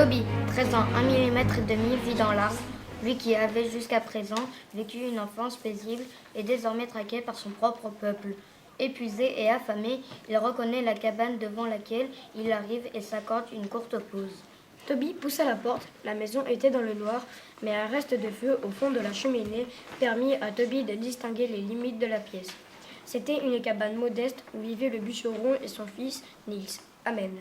Toby, 13 ans, 1,5 mm, vit dans l'arbre. Lui qui avait jusqu'à présent vécu une enfance paisible est désormais traqué par son propre peuple. Épuisé et affamé, il reconnaît la cabane devant laquelle il arrive et s'accorde une courte pause. Toby poussa la porte. La maison était dans le noir, mais un reste de feu au fond de la cheminée permit à Toby de distinguer les limites de la pièce. C'était une cabane modeste où vivaient le bûcheron et son fils, Niels. Amen.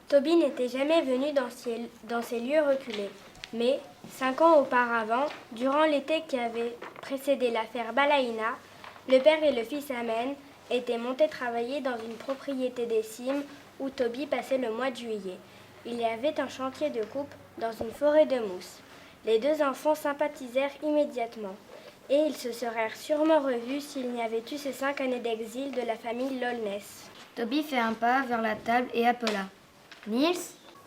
Toby n'était jamais venu dans ces lieux reculés. Mais, 5 ans auparavant, durant l'été qui avait précédé l'affaire Balaïna, le père et le fils Amen étaient montés travailler dans une propriété des cimes où Toby passait le mois de juillet. Il y avait un chantier de coupe dans une forêt de mousse. Les deux enfants sympathisèrent immédiatement, et ils se seraient sûrement revus s'il n'y avait eu ces 5 années d'exil de la famille Lollness. Toby fait un pas vers la table et appela. « Niels ?»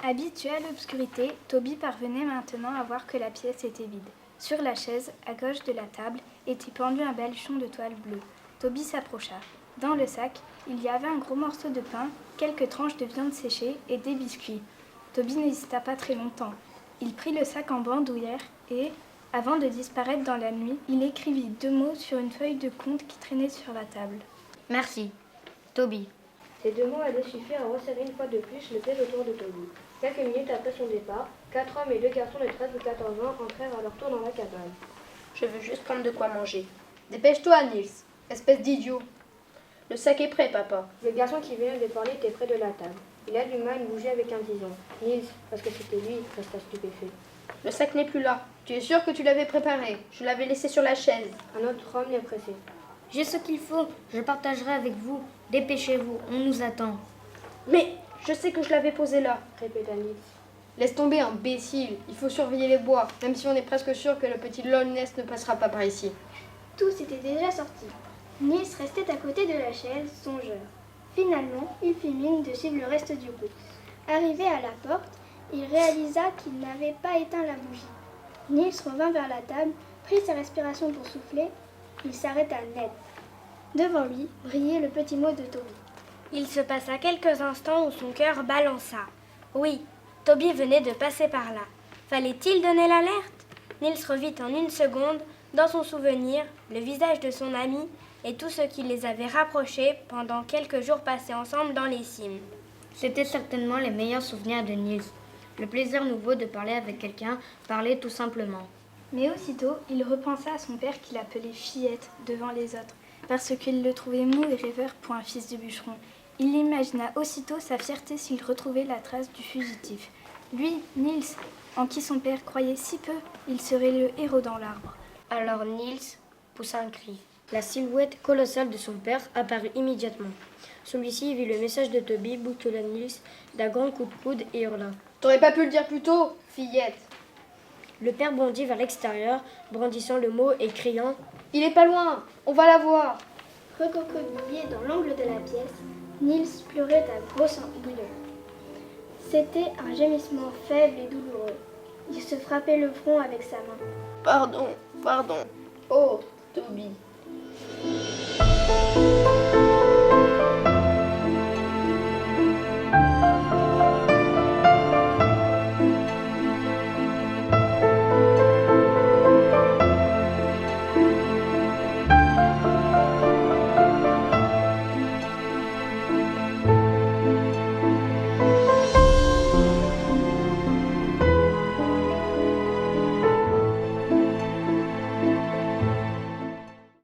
Habitué à l'obscurité, Toby parvenait maintenant à voir que la pièce était vide. Sur la chaise, à gauche de la table, était pendu un baluchon de toile bleue. Toby s'approcha. Dans le sac, il y avait un gros morceau de pain, quelques tranches de viande séchée et des biscuits. Toby n'hésita pas très longtemps. Il prit le sac en bandoulière et, avant de disparaître dans la nuit, il écrivit 2 mots sur une feuille de compte qui traînait sur la table. « Merci, Toby. » Ces 2 mots allaient suffire à resserrer une fois de plus le piège autour de Toby. Quelques minutes après son départ, 4 hommes et 2 garçons de 13 ou 14 ans entrèrent à leur tour dans la cabane. Je veux juste prendre de quoi manger. Dépêche-toi, Niels, espèce d'idiot. Le sac est prêt, papa. Le garçon qui venait de parler était près de la table. Il alluma une bougie avec un tison. Niels, parce que c'était lui, resta stupéfait. Le sac n'est plus là. Tu es sûr que tu l'avais préparé? Je l'avais laissé sur la chaise. Un autre homme les pressait. « J'ai ce qu'il faut, je partagerai avec vous. Dépêchez-vous, on nous attend. » Mais je sais que je l'avais posé là, répéta Niels. Laisse tomber, imbécile. Il faut surveiller les bois, même si on est presque sûr que le petit Lollness ne passera pas par ici. Tous étaient déjà sortis. Niels restait à côté de la chaise, songeur. Finalement, il fit mine de suivre le reste du groupe. Arrivé à la porte, il réalisa qu'il n'avait pas éteint la bougie. Niels revint vers la table, prit sa respiration pour souffler. Il s'arrêta net. Devant lui brillait le petit mot de Toby. Il se passa quelques instants où son cœur balança. Oui, Toby venait de passer par là. Fallait-il donner l'alerte? Niels revit en une seconde, dans son souvenir, le visage de son ami et tout ce qui les avait rapprochés pendant quelques jours passés ensemble dans les cimes. C'étaient certainement les meilleurs souvenirs de Niels. Le plaisir nouveau de parler avec quelqu'un, parler tout simplement. Mais aussitôt, il repensa à son père qu'il appelait Fillette devant les autres, parce qu'il le trouvait mou et rêveur pour un fils de bûcheron. Il imagina aussitôt sa fierté s'il retrouvait la trace du fugitif. Lui, Niels, en qui son père croyait si peu, il serait le héros dans l'arbre. Alors Niels poussa un cri. La silhouette colossale de son père apparut immédiatement. Celui-ci vit le message de Toby, bouscula Niels d'un grand coup de coude et hurla. « T'aurais pas pu le dire plus tôt, fillette !» Le père bondit vers l'extérieur, brandissant le mot et criant « Il est pas loin, on va la voir !» Recroquevillé dans l'angle de la pièce, Niels pleurait à grosses bouillons. C'était un gémissement faible et douloureux. Il se frappait le front avec sa main. Pardon. Oh, Toby.